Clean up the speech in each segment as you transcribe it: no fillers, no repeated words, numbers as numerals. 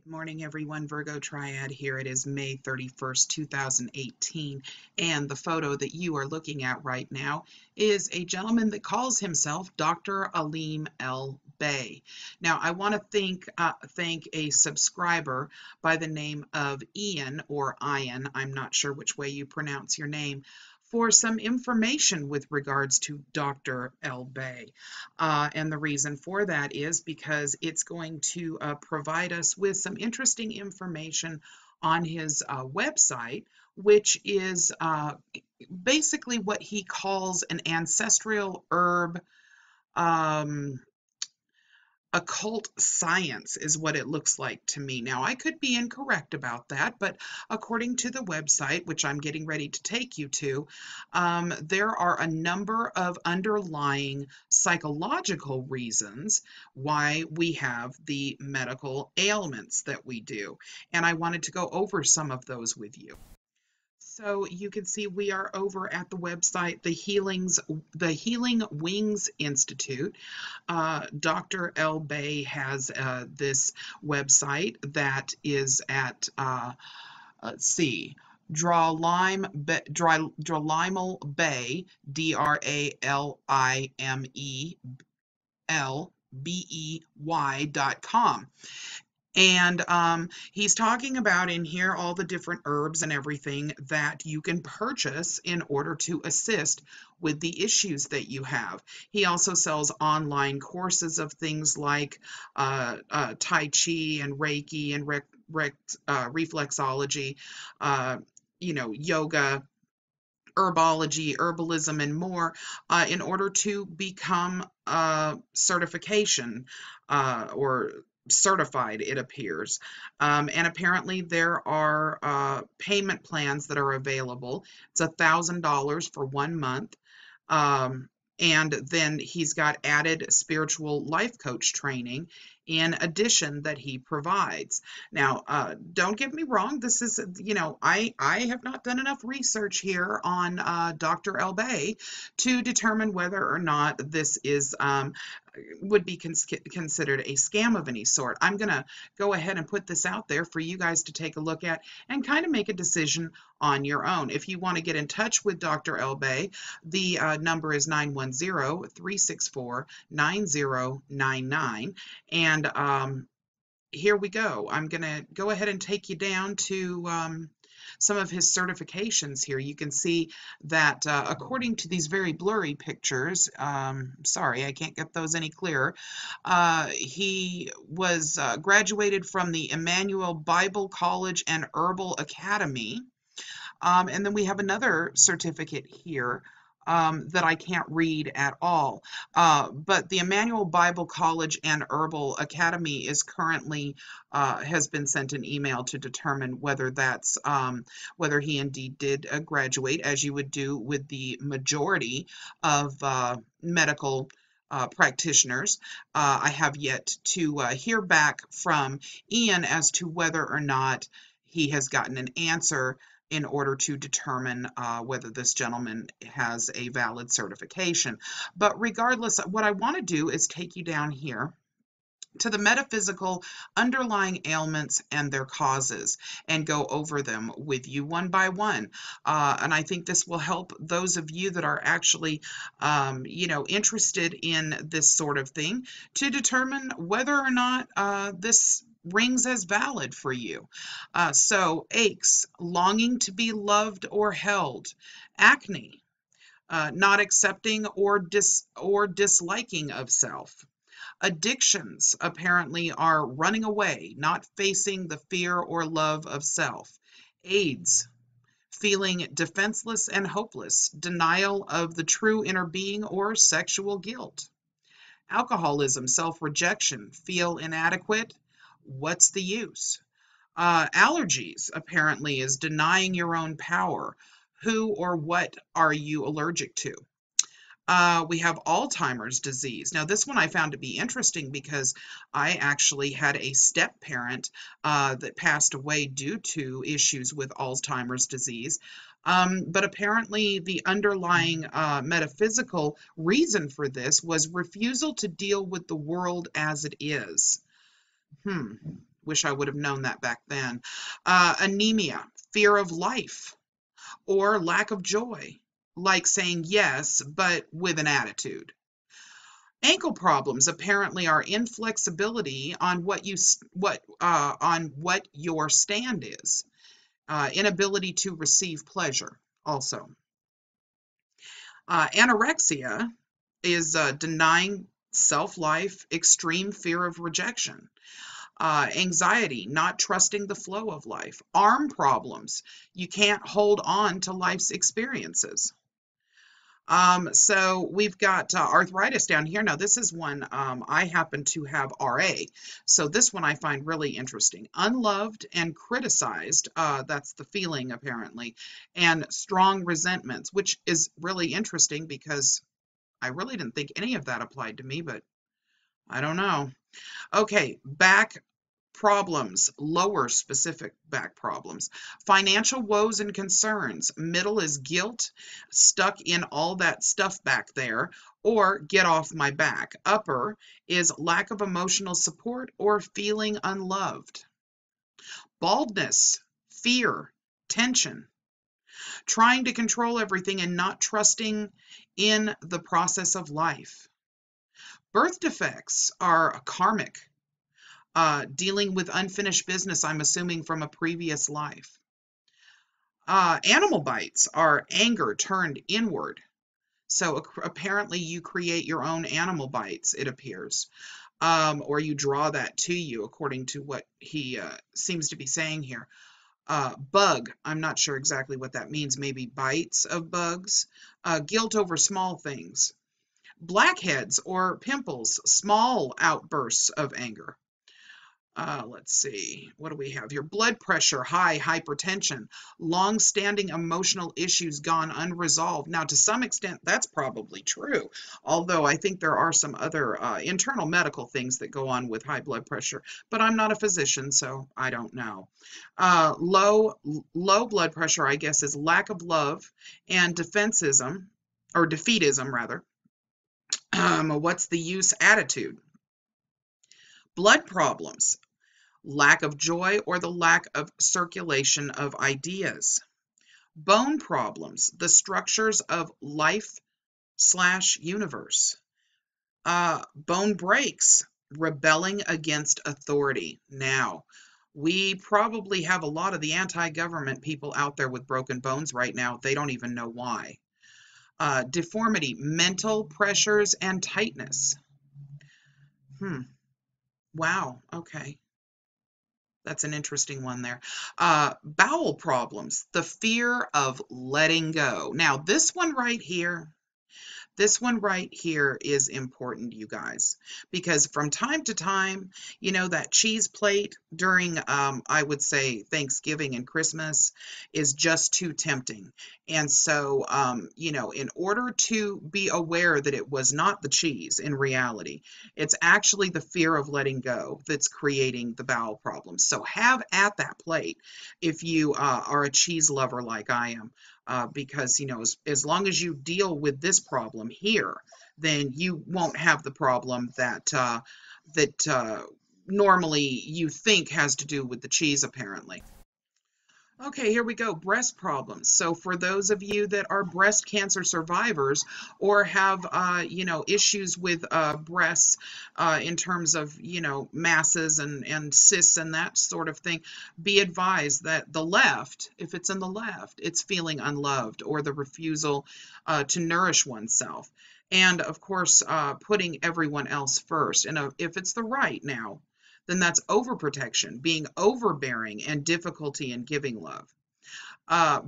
Morning, everyone. Virgo Triad here. It is May 31st, 2018, and the photo that you are looking at right now is a gentleman that calls himself Dr. ALIM L. Bay. Now, I want to thank a subscriber by the name of Ian or Ian, I'm not sure which way you pronounce your name, for some information with regards to Dr. L. Bay. And the reason for that is because it's going to provide us with some interesting information on his website, which is basically what he calls an ancestral herb occult science is what it looks like to me. Now, I could be incorrect about that, but according to the website, which I'm getting ready to take you to, there are a number of underlying psychological reasons why we have the medical ailments that we do. And I wanted to go over some of those with you. So you can see we are over at the website, the Healing Wings Institute. Dr. L. Bay has this website that is at, let's see, Dralimal Bay, DRALIMELBEY.com. And he's talking about in here all the different herbs and everything that you can purchase in order to assist with the issues that you have. He also sells online courses of things like Tai Chi and Reiki and reflexology, yoga, herbology, herbalism, and more in order to become certification or certified, it appears. And apparently there are payment plans that are available. It's $1,000 for 1 month. And then he's got added spiritual life coach training in addition that he provides. Now, don't get me wrong. This is, I have not done enough research here on Dr. L. Bay to determine whether or not this is would be considered a scam of any sort. I'm going to go ahead and put this out there for you guys to take a look at and kind of make a decision on your own. If you want to get in touch with Dr. L. Bay, the number is 910-364-9099. And here we go. I'm going to go ahead and take you down to some of his certifications here. You can see that according to these very blurry pictures, sorry, I can't get those any clearer, he was graduated from the Emmanuel Bible College and Herbal Academy. And then we have another certificate here that I can't read at all. But the Emmanuel Bible College and Herbal Academy is currently has been sent an email to determine whether that's whether he indeed did graduate, as you would do with the majority of medical practitioners. I have yet to hear back from Ian as to whether or not he has gotten an answer in order to determine whether this gentleman has a valid certification. But regardless, what I want to do is take you down here to the metaphysical underlying ailments and their causes and go over them with you one by one. And I think this will help those of you that are actually, interested in this sort of thing to determine whether or not this rings as valid for you. So aches, longing to be loved or held, acne, not accepting or disliking of self. Addictions apparently are running away, not facing the fear or love of self. AIDS, feeling defenseless and hopeless, denial of the true inner being or sexual guilt. Alcoholism, self-rejection, feel inadequate. What's the use? Allergies apparently is denying your own power. Who or what are you allergic to? We have Alzheimer's disease. Now, this one I found to be interesting because I actually had a step-parent that passed away due to issues with Alzheimer's disease. But apparently the underlying metaphysical reason for this was refusal to deal with the world as it is. Wish I would have known that back then. Anemia, fear of life, or lack of joy, like saying yes, but with an attitude. Ankle problems apparently are inflexibility on what your stand is. Inability to receive pleasure also. Anorexia is denying self-life, extreme fear of rejection. Anxiety, not trusting the flow of life. Arm problems, you can't hold on to life's experiences. So we've got arthritis down here. Now, this is one I happen to have RA. So this one I find really interesting. Unloved and criticized, that's the feeling apparently, and strong resentments, which is really interesting because I really didn't think any of that applied to me, but I don't know. Okay, back problems, lower specific back problems. Financial woes and concerns. Middle is guilt, stuck in all that stuff back there, or get off my back. Upper is lack of emotional support or feeling unloved. Baldness, fear, tension. Trying to control everything and not trusting in the process of life. Birth defects are karmic. Dealing with unfinished business, I'm assuming from a previous life. Animal bites are anger turned inward. So apparently you create your own animal bites, it appears. Or you draw that to you, according to what he seems to be saying here. Bug, I'm not sure exactly what that means. Maybe bites of bugs. Guilt over small things. Blackheads or pimples, small outbursts of anger. Let's see, what do we have here? Blood pressure, high, hypertension, long-standing emotional issues gone unresolved. Now, to some extent, that's probably true, although I think there are some other internal medical things that go on with high blood pressure, but I'm not a physician, so I don't know. Low blood pressure, I guess, is lack of love and defeatism, rather. What's the use attitude? Blood problems. Lack of joy or the lack of circulation of ideas. Bone problems, the structures of life/universe. Bone breaks, rebelling against authority. Now, we probably have a lot of the anti-government people out there with broken bones right now. They don't even know why. Deformity, mental pressures and tightness. Wow, okay. That's an interesting one there. Bowel problems, the fear of letting go. Now, this one right here is important, you guys, because from time to time, you know, that cheese plate during, I would say, Thanksgiving and Christmas is just too tempting. And so, you know, in order to be aware that it was not the cheese in reality, it's actually the fear of letting go that's creating the bowel problems. So have at that plate if you are a cheese lover like I am. Because, you know, as long as you deal with this problem here, then you won't have the problem that normally you think has to do with the cheese, apparently. Okay, here we go. Breast problems. So for those of you that are breast cancer survivors or have, you know, issues with breasts in terms of, you know, masses and cysts and that sort of thing, be advised that the left, if it's in the left, it's feeling unloved or the refusal to nourish oneself. And of course, putting everyone else first. And if it's the right now, then that's overprotection, being overbearing, and difficulty in giving love.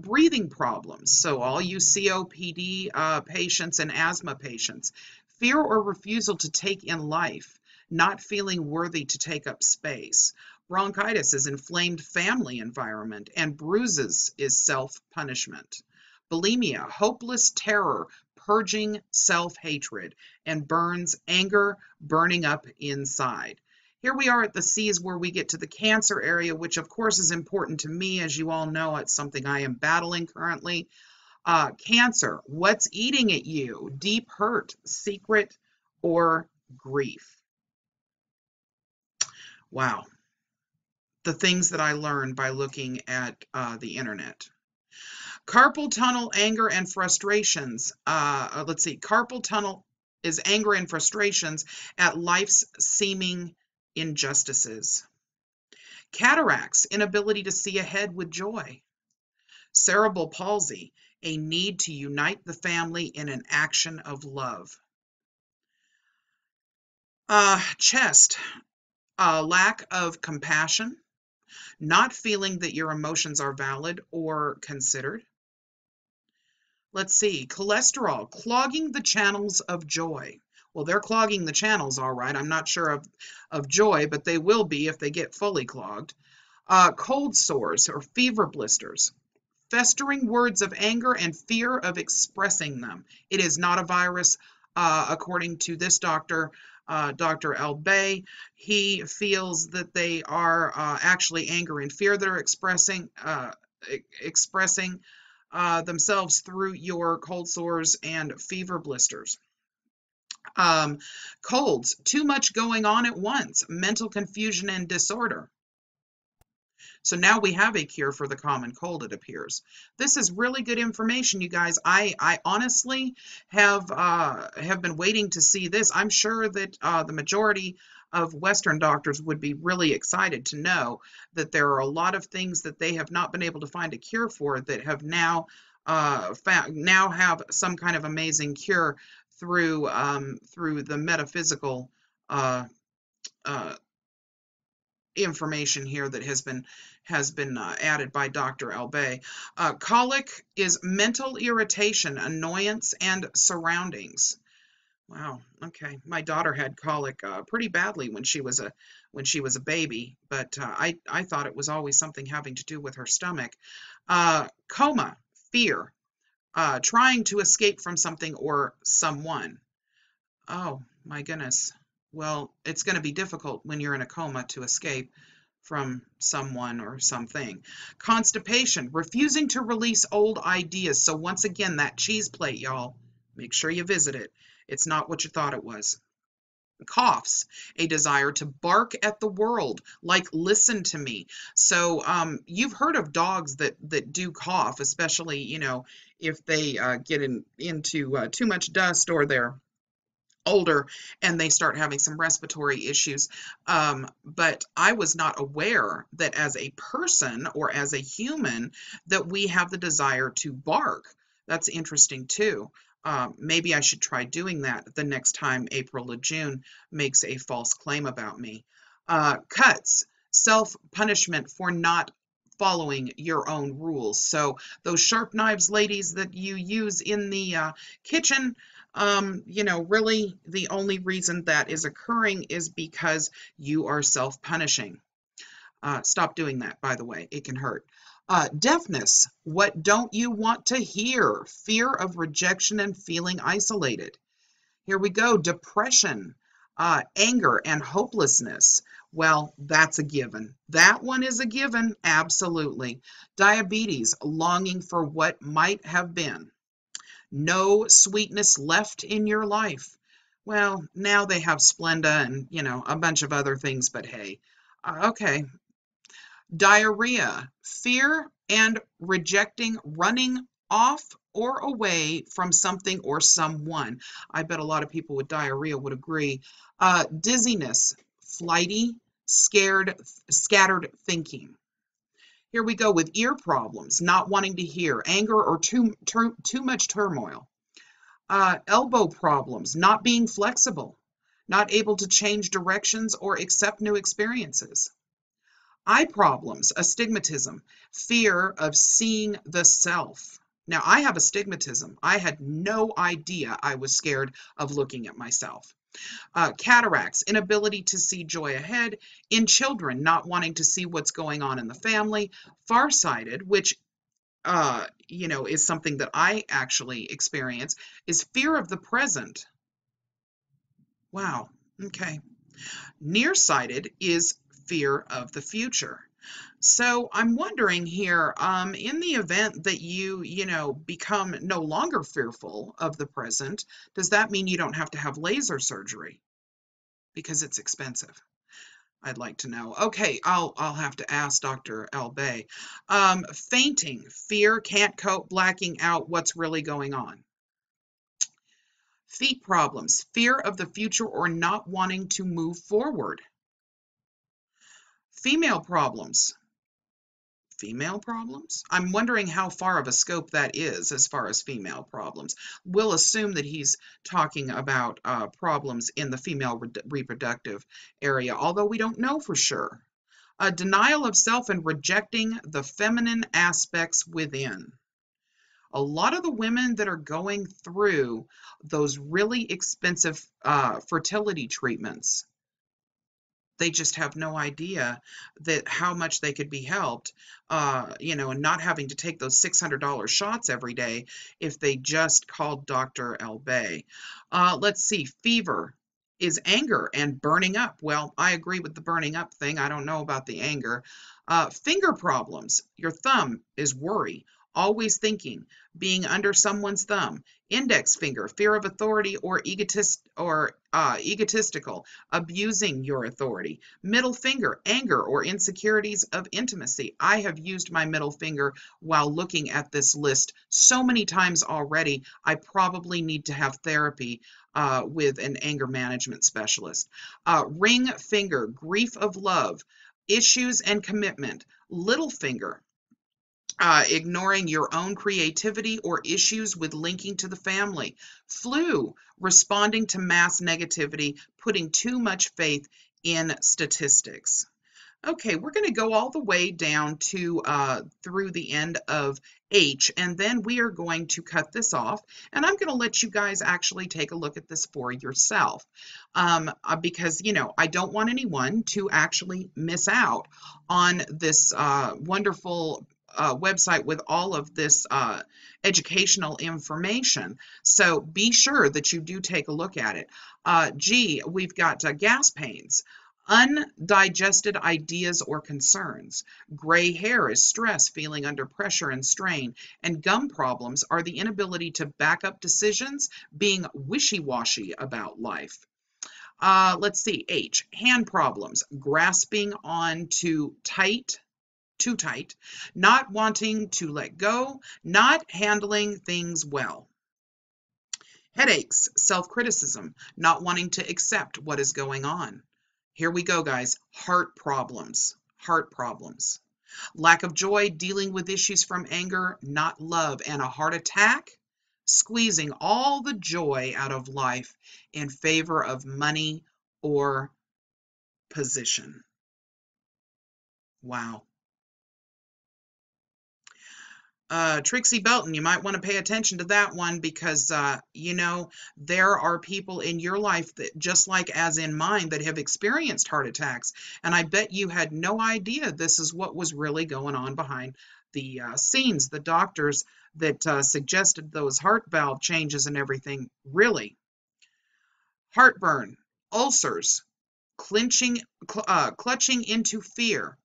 Breathing problems. So all you COPD patients and asthma patients, fear or refusal to take in life, not feeling worthy to take up space. Bronchitis is inflamed family environment, and bruises is self-punishment. Bulimia, hopeless terror, purging self-hatred, and burns, anger, burning up inside. Here we are at the C's where we get to the Cancer area, which of course is important to me. As you all know, it's something I am battling currently. Cancer, what's eating at you? Deep hurt, secret, or grief? Wow. the things that I learned by looking at the internet. Carpal tunnel, anger, and frustrations. Let's see. Carpal tunnel is anger and frustrations at life's seeming injustices. Cataracts, inability to see ahead with joy. Cerebral palsy, a need to unite the family in an action of love. Chest, a lack of compassion, not feeling that your emotions are valid or considered. Let's see, cholesterol, clogging the channels of joy. Well, they're clogging the channels, all right. I'm not sure of joy, but they will be if they get fully clogged. Cold sores or fever blisters, festering words of anger and fear of expressing them. It is not a virus, according to this doctor, Dr. Albay. He feels that they are actually anger and fear that are expressing themselves through your cold sores and fever blisters. Colds, too much going on at once, mental confusion and disorder. So now we have a cure for the common cold, it appears. This is really good information, you guys. I honestly have been waiting to see this. I'm sure that the majority of Western doctors would be really excited to know that there are a lot of things that they have not been able to find a cure for that have now have some kind of amazing cure through the metaphysical information here that has been added by Dr. Albay. Colic is mental irritation, annoyance, and surroundings. Wow. Okay. My daughter had colic pretty badly when she was a baby, but I thought it was always something having to do with her stomach. Coma, fear, trying to escape from something or someone. Oh my goodness. Well, it's going to be difficult when you're in a coma to escape from someone or something. Constipation, refusing to release old ideas. So once again, that cheese plate, y'all, make sure you visit it. It's not what you thought it was. Coughs, a desire to bark at the world, like listen to me. So you've heard of dogs that do cough, especially, if they get into too much dust or they're older and they start having some respiratory issues. But I was not aware that as a person or as a human that we have the desire to bark. That's interesting too. Maybe I should try doing that the next time April or June makes a false claim about me. Cuts, self-punishment for not following your own rules. So those sharp knives, ladies, that you use in the kitchen, really the only reason that is occurring is because you are self-punishing. Stop doing that, by the way. It can hurt. Deafness. What don't you want to hear? Fear of rejection and feeling isolated. Here we go. Depression, anger, and hopelessness. Well, that's a given. That one is a given, absolutely. Diabetes, longing for what might have been. No sweetness left in your life. Well, now they have Splenda and, a bunch of other things, but hey. Okay. Diarrhea, fear and rejecting, running off or away from something or someone. I bet a lot of people with diarrhea would agree. Dizziness, flighty, scared, scattered thinking. Here we go with ear problems, not wanting to hear, anger or too much turmoil. Elbow problems, not being flexible, not able to change directions or accept new experiences. Eye problems, astigmatism, fear of seeing the self. Now, I have astigmatism. I had no idea I was scared of looking at myself. Cataracts, inability to see joy ahead. In children, not wanting to see what's going on in the family. Farsighted, which is something that I actually experience, is fear of the present. Wow. Okay. Nearsighted is fear of the future. So I'm wondering here, in the event that you become no longer fearful of the present, does that mean you don't have to have laser surgery? Because it's expensive. I'd like to know. Okay, I'll have to ask Dr. Albay. Fainting, fear, can't cope, blacking out, what's really going on? Feet problems, fear of the future or not wanting to move forward. Female problems. Female problems? I'm wondering how far of a scope that is as far as female problems. We'll assume that he's talking about problems in the female reproductive area, although we don't know for sure. A denial of self and rejecting the feminine aspects within. A lot of the women that are going through those really expensive fertility treatments, they just have no idea that how much they could be helped, and not having to take those $600 shots every day if they just called Dr. Albay. Let's see, fever is anger and burning up. Well, I agree with the burning up thing. I don't know about the anger. Finger problems. Your thumb is worry, always thinking, being under someone's thumb. Index finger, fear of authority or egotistical, abusing your authority. Middle finger, anger or insecurities of intimacy. I have used my middle finger while looking at this list so many times already. I probably need to have therapy with an anger management specialist. Ring finger, grief of love, issues and commitment. Little finger, ignoring your own creativity or issues with linking to the family. Flu, responding to mass negativity, putting too much faith in statistics. Okay, we're going to go all the way down to through the end of H, and then we are going to cut this off, and I'm going to let you guys actually take a look at this for yourself, because, I don't want anyone to actually miss out on this wonderful website with all of this educational information. So be sure that you do take a look at it. G, we've got gas pains. Undigested ideas or concerns. Gray hair is stress, feeling under pressure and strain. And gum problems are the inability to back up decisions, being wishy-washy about life. Let's see, H, hand problems, grasping on too tight, not wanting to let go, not handling things well. Headaches, self-criticism, not wanting to accept what is going on. Here we go, guys. Heart problems. Lack of joy, dealing with issues from anger, not love, and a heart attack, squeezing all the joy out of life in favor of money or position. Wow. Trixie Belton, you might want to pay attention to that one because, there are people in your life that, just like as in mine, that have experienced heart attacks. And I bet you had no idea this is what was really going on behind the scenes. The doctors that suggested those heart valve changes and everything, really. Heartburn, ulcers, clutching into fear,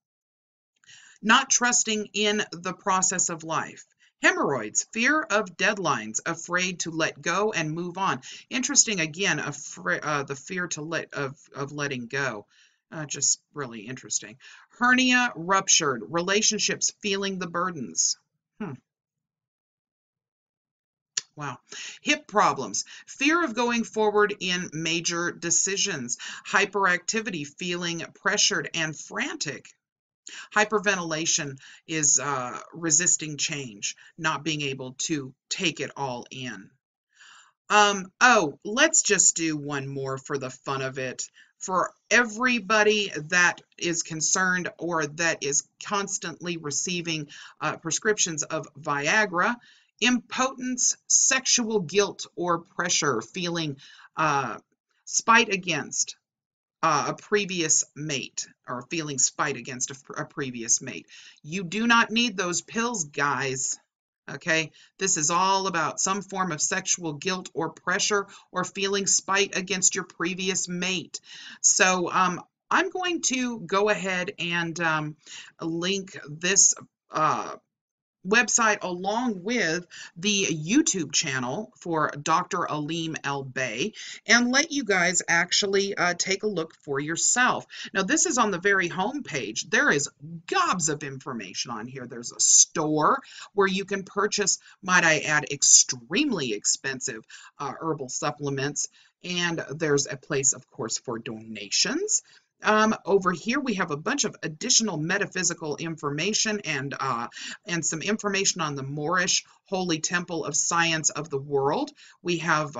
not trusting in the process of life. Hemorrhoids, fear of deadlines, afraid to let go and move on. Interesting, again, the fear of letting go. Just really interesting. Hernia ruptured, relationships feeling the burdens. Wow. Hip problems, fear of going forward in major decisions. Hyperactivity, feeling pressured and frantic. Hyperventilation is resisting change, not being able to take it all in. Let's just do one more for the fun of it. For everybody that is concerned or that is constantly receiving prescriptions of Viagra, impotence, sexual guilt or pressure, feeling spite against a previous mate, or feeling spite against a previous mate. You do not need those pills, guys. Okay, this is all about some form of sexual guilt or pressure or feeling spite against your previous mate. So I'm going to go ahead and link this website along with the YouTube channel for Dr. ALIM El-Bey and let you guys actually take a look for yourself. Now, this is on the very home page. There is gobs of information on here. There's a store where you can purchase, might I add, extremely expensive herbal supplements. And there's a place, of course, for donations. Over here, we have a bunch of additional metaphysical information and some information on the Moorish Holy Temple of Science of the World. We have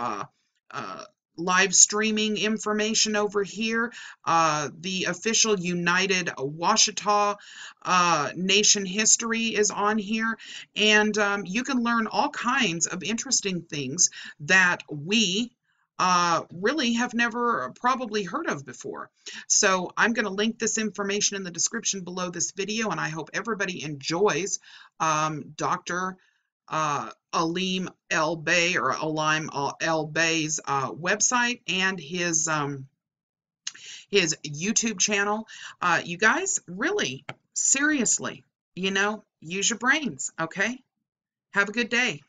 live streaming information over here. The official United Washita Nation history is on here, and you can learn all kinds of interesting things that we really have never probably heard of before. So I'm going to link this information in the description below this video, and I hope everybody enjoys Dr. ALIM El-Bey or ALIM El-Bey's website and his YouTube channel. You guys, really, seriously, use your brains, okay? Have a good day.